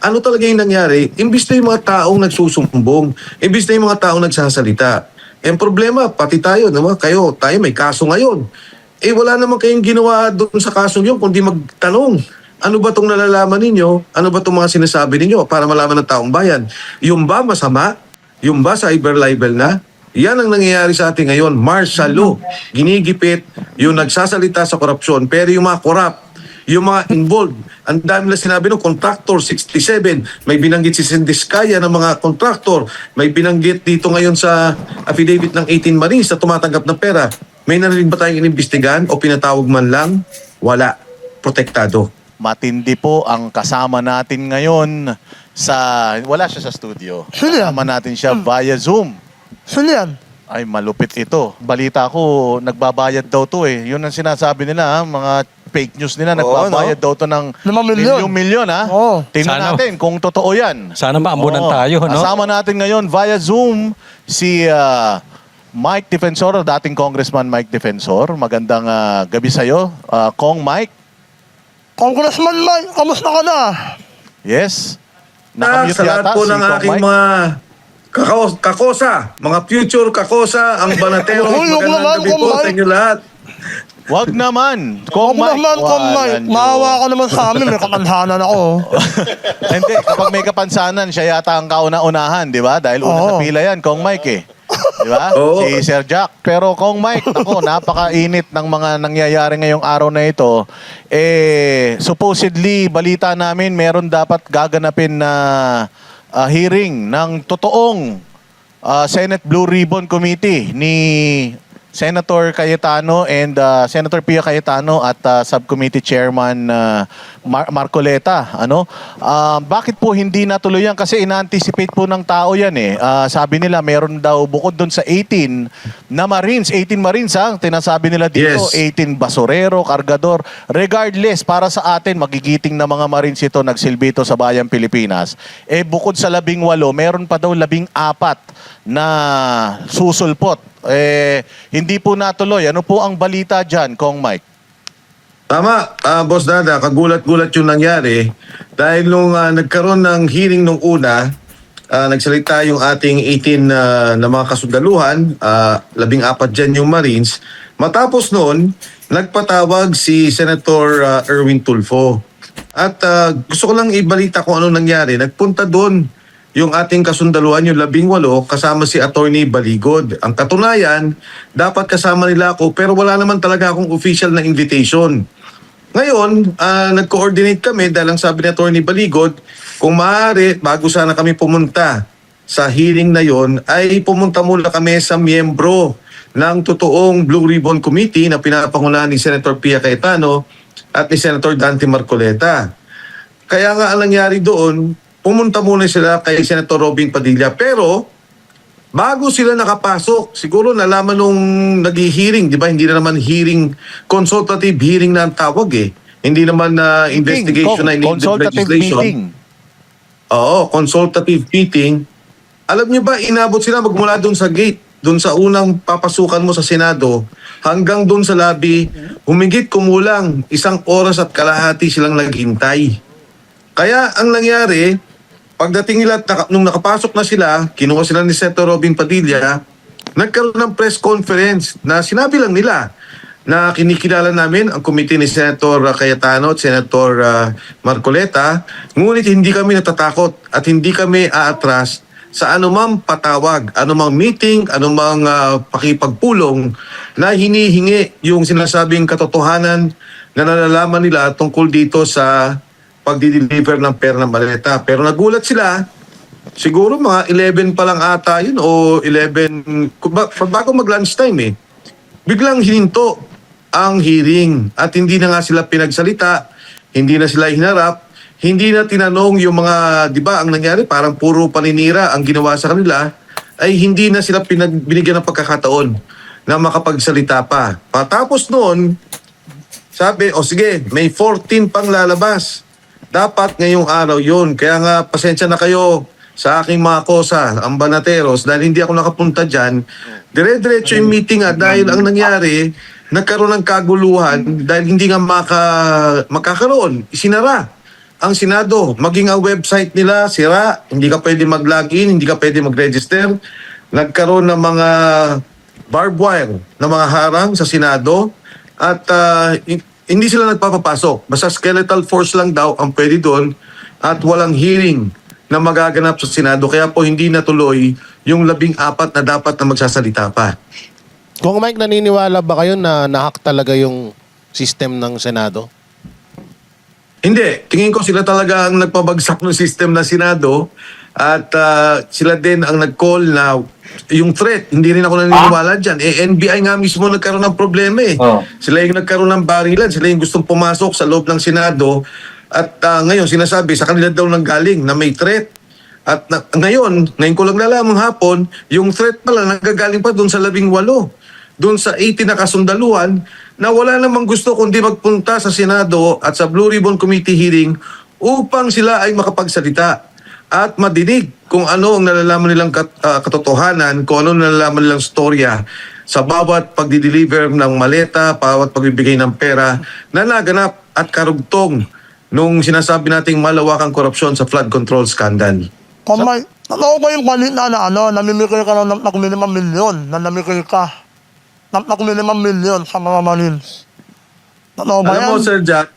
ano talaga yung nangyari, imbis na yung mga taong nagsusumbong, imbis na yung mga taong nagsasalita. Ang problema, pati tayo, naman, tayo may kaso ngayon. Eh wala naman kayong ginawa doon sa kasong yun, kundi magtanong. Ano ba itong nalalaman ninyo? Ano ba itong mga sinasabi ninyo para malaman ng taong bayan? Yung ba masama? Yung ba cyber libel na? Yan ang nangyayari sa atin ngayon. Martial law. Ginigipit yung nagsasalita sa korupsyon. Pero yung mga corrupt, yung mga involved, ang dami na sinabi ng contractor, 67. May binanggit si Sindiskaya ng mga contractor. May binanggit dito ngayon sa affidavit ng 18 Marines na tumatanggap ng pera. May narinig ba tayong inimbestigahan o pinatawag man lang? Wala. Protektado. Matindi po ang kasama natin ngayon wala siya sa studio. Sino yan? Kasama natin siya via Zoom. Sino yan? Ay, malupit ito. Balita ko, nagbabayad daw to eh. Yun ang sinasabi nila, mga fake news nila, nagbabayad daw to ng 5 milyon. milyon ha. Oo. Tingnan Sana- natin kung totoo yan. Sana maambunan Oo. tayo, no? Kasama natin ngayon via Zoom si Mike Defensor, dating Congressman Mike Defensor. Magandang gabi sa'yo, Kong Mike. Congressman Mike, kamusta ka na? Yes. Sa Nakamute lahat yata po si ng Kong aking Mike. mga kakosa, mga future kakosa, ang banateros, Uy, huwag naman, magandang gabi po Kong sa Mike. inyo lahat. Wag naman. Huwag Kong Mike. naman, Kong Mike. Walang Maawa ka naman sa amin, may kapansanan ako. Hindi, kapag may kapansanan, siya yata ang kauna-unahan, di ba? Dahil una sa Oo. pila yan, Kong Mike eh. Di ba? Oo. Si Sir Jack. Pero Kong Mike, ako, napakainit ng mga nangyayari ngayong araw na ito. Supposedly, balita namin, meron dapat gaganapin na hearing ng totoong Senate Blue Ribbon Committee ni Senator Cayetano and Senator Pia Cayetano at Subcommittee Chairman Marcoleta. Bakit po hindi natuloy yan? Kasi ina-anticipate po ng tao yan eh. Sabi nila meron daw bukod doon sa 18 na Marines. 18 Marines ha? Tinasabi nila dito. Yes. 18 basurero, kargador. Regardless, para sa atin, magigiting na mga Marines ito nagsilbi ito sa bayang Pilipinas. Bukod sa 18, meron pa daw 14 na susulpot. Hindi po natuloy. Ano po ang balita dyan, Kong Mike? Tama, Boss Dada, kagulat-gulat yung nangyari dahil nung nagkaroon ng hearing nung una, nagsalita yung ating 18 na mga kasundaluhan, 14 dyan yung Marines. Matapos noon, nagpatawag si Senator Erwin Tulfo. At gusto ko lang ibalita kung ano nangyari. Nagpunta doon yung ating kasundaluhan, yung 18, kasama si Attorney Baligod. Ang katunayan, dapat kasama nila ako pero wala naman talaga akong official na invitation. Ngayon, nag-coordinate kami dahil ang sabi ni Attorney Baligod, kung maaari, bago sana kami pumunta sa hearing na yon, ay pumunta muna kami sa miyembro ng totoong Blue Ribbon Committee na pinapangunahan ni Senator Pia Cayetano at ni Senator Dante Marcoleta. Kaya nga ang nangyari doon, pumunta muna sila kay Senator Robin Padilla. Pero, bago sila nakapasok, siguro nalaman nung nag-hearing, di ba? Hindi na naman hearing, consultative hearing na ang tawag eh. Hindi naman na investigation na Consultative legislation. meeting. Oo, consultative meeting. Alam niyo ba, inabot sila magmula doon sa gate, doon sa unang papasukan mo sa Senado, hanggang doon sa lobby, humigit kumulang 1 oras at kalahati silang naghintay. Kaya ang nangyari, pagdating nila, nung nakapasok na sila, kinuha sila ni Senator Robin Padilla, nagkaroon ng press conference na sinabi lang nila na kinikilala namin ang komite ni Senator Cayetano at Senator Marcoleta, ngunit hindi kami natatakot at hindi kami aatras sa anumang patawag, anumang meeting, anumang pakipagpulong na hinihingi yung sinasabing katotohanan na nalalaman nila tungkol dito sa pagdi-deliver ng pera ng maleta. Pero nagulat sila, siguro mga 11 pa lang ata yun o 11, bago mag-lunchtime eh. Biglang hininto ang hearing at hindi na nga sila pinagsalita, hindi na sila hinarap, hindi na tinanong yung mga, di ba, ang nangyari parang puro paninira ang ginawa sa kanila, ay hindi na sila binigyan ng pagkakataon na makapagsalita pa. Patapos noon, sabi, sige, may 14 pang lalabas. Dapat ngayong araw yun. Kaya nga, pasensya na kayo sa aking mga kosa, ang banateros, dahil hindi ako nakapunta dyan. Dire-diretso yung meeting dahil ang nangyari, nagkaroon ng kaguluhan dahil hindi nga makakaroon. Isinara ang Senado, maging ang website nila, sira, hindi ka pwede mag-login, hindi ka pwede mag-register. Nagkaroon ng mga barbed wire na mga harang sa Senado at hindi sila nagpapapasok. Basta skeletal force lang daw ang pwede doon at walang hearing na magaganap sa Senado. Kaya po hindi natuloy yung 14 na dapat na magsasalita pa. Kung Mike, naniniwala ba kayo na nahack talaga yung system ng Senado? Hindi. Tingin ko sila talaga ang nagpabagsak ng system ng Senado at sila din ang nag-call na yung threat. Hindi rin ako naniniwala dyan. NBI nga mismo nagkaroon ng problema eh. Oh. Sila yung nagkaroon ng barilan. Sila yung gustong pumasok sa loob ng Senado at ngayon sinasabi sa kanila daw nang galing na may threat. At ngayon ko lang nalaman hapon, yung threat pala nanggagaling pa doon sa 18. Doon sa 80 na kasundaluhan na wala namang gusto kundi magpunta sa Senado at sa Blue Ribbon Committee hearing upang sila ay makapagsalita at madinig kung ano ang nalalaman nilang katotohanan, kung ano ang nalalaman nilang storya sa bawat pagdi-deliver ng maleta, bawat pagbibigay ng pera na naganap at karugtong nung sinasabi nating malawakang korupsyon sa flood control scandal. Kung may, totoo ba yung kanina na namimigay ka ng 5 milyon, na namigay ka ng 5 milyon sa mga Marines? Totoo ba Alam mo, yan? Sir Jack,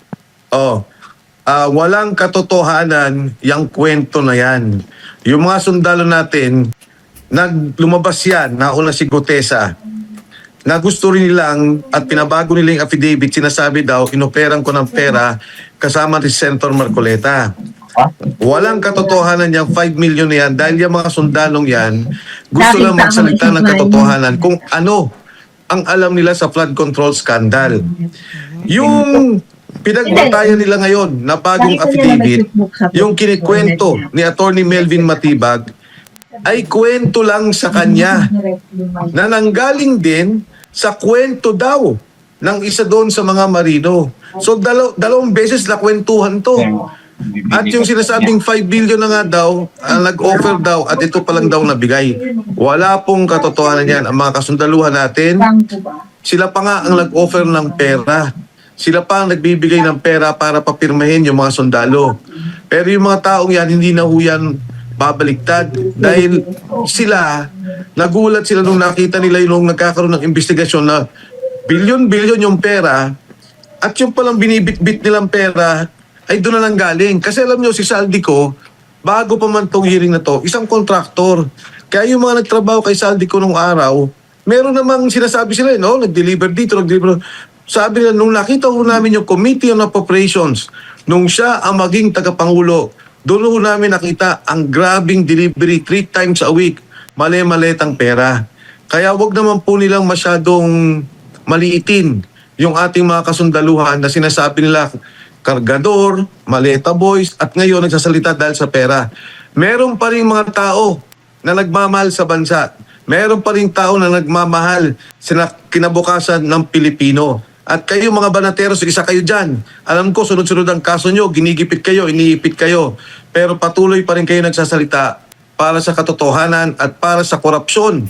walang katotohanan yung kwento na yan. Yung mga sundalo natin, lumabas yan, nauna si Gutesa, na gusto rin nilang at pinabago nilang affidavit, sinasabi daw, inoperang ko ng pera kasama si Senator Marcoleta. Walang katotohanan yung 5 million na yan dahil yung mga sundalong yan gusto lang magsalita ng katotohanan kung ano ang alam nila sa flood control scandal. Yung pinagbatayan nila ngayon na bagong affidavit, yung kinikwento ni Attorney Melvin Matibag, ay kwento lang sa kanya na nanggaling din sa kwento daw ng isa doon sa mga marino. So dalawang beses na kwentuhan to. At yung sinasabing 5 billion na nga daw, nag-offer daw at ito pa lang daw nabigay. Wala pong katotohanan yan. Ang mga kasundaluhan natin, sila pa nga ang nag-offer ng pera. Sila pa ang nagbibigay ng pera para papirmahin yung mga sundalo. Pero yung mga taong yan, hindi na ho yan babaliktad. Dahil sila, nagulat sila nung nakita nila yung nagkakaroon ng investigasyon na bilyon-bilyon yung pera at yung palang binibit-bit nilang pera ay doon na lang galing. Kasi alam nyo, si Saldico, bago pa man tong hearing na to, isang kontraktor. Kaya yung mga nagtrabaho kay Saldico nung araw, meron namang sinasabi sila, no? Nag-deliver dito, nag-deliver. Sabi nila, nung nakita ho namin yung Committee on Appropriations, nung siya ang maging tagapangulo, doon ho namin nakita ang grabing delivery 3 times a week. Mali-maletang pera. Kaya wag naman po nilang masyadong maliitin yung ating mga kasundaluhan na sinasabi nila, kargador, maleta boys, at ngayon nagsasalita dahil sa pera. Meron pa rin mga tao na nagmamahal sa bansa. Meron pa rin tao na nagmamahal sa kinabukasan ng Pilipino. At kayo mga banateros, isa kayo dyan. Alam ko, sunod-sunod ang kaso nyo, ginigipit kayo, iniipit kayo. Pero patuloy pa rin kayo nagsasalita para sa katotohanan at para sa korupsyon.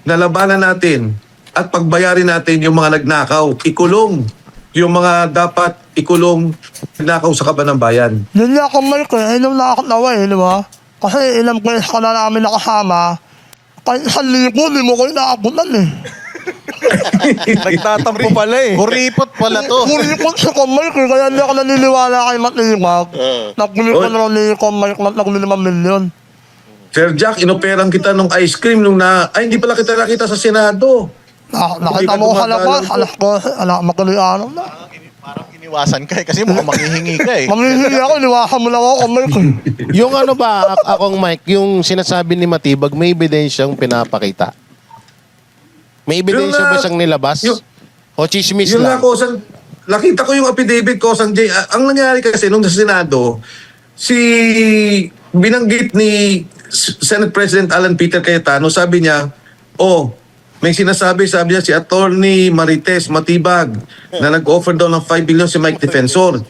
Nalabanan natin at pagbayarin natin yung mga nagnakaw, ikulong yung mga dapat ikulong nagnakaw sa kaban ng bayan. Yun nga kung may inom na ako nawa di ba? Kasi ilang beses ka na namin nakasama, kahit 1,000, di mo ko inaabutan eh. Nagtatampo pala eh. Kuripot pala to. Kuripot si Comay, kaya hindi ako naniniwala kay Matlimag. Nagbili ko na ni Comay ng 5 milyon. Sir Jack, inoperang kita nung ice cream nung hindi pala kita nakita sa Senado. Nakita mo ko sa labas, magkalianom na. Parang iniwasan ka eh, kasi mukhang manghihingi ka eh. Mamihili ako, iniwasan mo lang ako, Comay. Yung ano ba, akong Mike, yung sinasabi ni Matibag, may ebidensyang pinapakita? May ebidensya Yung, ba siyang nilabas? O chismis Yun lang? nga, nakita ko yung affidavit ko, J. Ang nangyari kasi nung sa Senado, binanggit ni Senate President Alan Peter Cayetano, sabi niya, may sinasabi, sabi niya, si Attorney Marites Matibag na nag-offer daw ng 5 billion si Mike Defensor.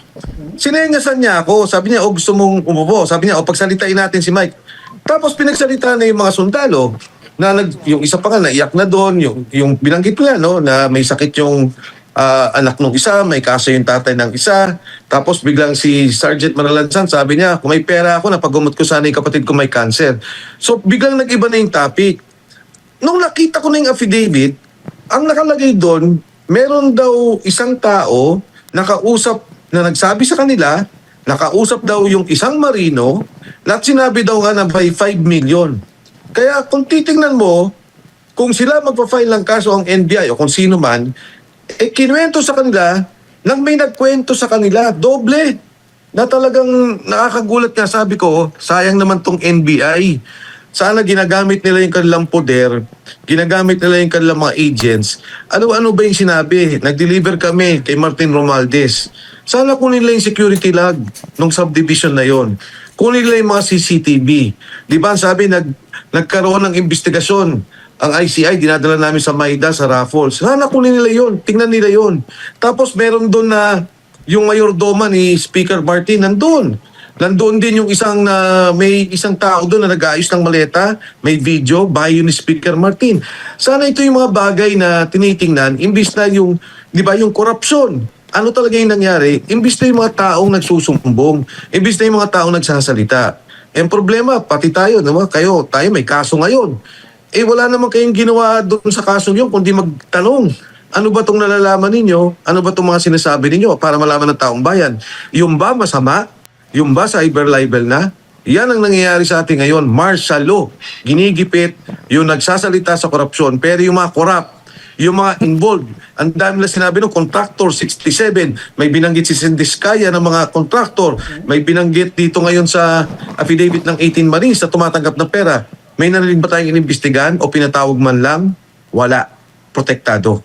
Sinengasan niya ako, sabi niya, gusto mong umupo. Sabi niya, pagsalitain natin si Mike. Tapos pinagsalita na yung mga sundalo na yung isa pa nga naiyak na doon, yung binanggit ko yan, no, na may sakit yung anak ng isa, may kaso yung tatay ng isa. Tapos biglang si Sergeant Manalansan, sabi niya, kung may pera ako, napagumot ko sana yung kapatid ko may cancer. So biglang nag-iba na yung topic. Nung nakita ko na yung affidavit, ang nakalagay doon, meron daw isang tao nakausap na nagsabi sa kanila, nakausap daw yung isang marino, at sinabi daw nga na by 5 million. Kaya kung titingnan mo, kung sila magpa-file ng kaso ang NBI o kung sino man, kinuwento sa kanila, nang may nagkwento sa kanila, doble. Na talagang nakakagulat nga, sabi ko, sayang naman tong NBI. Sana ginagamit nila yung kanilang poder, ginagamit nila yung kanilang mga agents. Ano-ano ba yung sinabi? Nag-deliver kami kay Martin Romualdez. Sana kunin nila yung security log ng subdivision na yon. Kunin nila yung mga CCTV. Di ba sabi, nagkaroon ng investigasyon. Ang ICI, dinadala namin sa Maida, sa Raffles. Sana kunin nila yon. Tingnan nila yon. Tapos meron doon na yung mayordoma ni Speaker Martin, Nandoon din yung may isang tao doon na nag-aayos ng maleta, may video, bayo ni Speaker Martin. Sana ito yung mga bagay na tinitingnan, imbis na yung, di ba, yung korupsyon. Ano talaga yung nangyari? Imbis na yung mga taong nagsusumbong, imbis na yung mga taong nagsasalita. Ang problema, pati tayo, tayo may kaso ngayon. Wala naman kayong ginawa doon sa kaso yun, kundi magtanong. Ano ba itong nalalaman ninyo? Ano ba itong mga sinasabi ninyo para malaman ng taong bayan? Yung ba masama? Yung ba cyber libel na? Yan ang nangyayari sa atin ngayon. Martial law. Ginigipit yung nagsasalita sa korupsyon. Pero yung mga corrupt, yung mga involved, ang dami na sinabi ng contractor, 67. May binanggit si Sindiskaya ng mga contractor. May binanggit dito ngayon sa affidavit ng 18 Marines na tumatanggap ng pera. May narinig ba tayong inimbestigahan o pinatawag man lang? Wala. Protektado.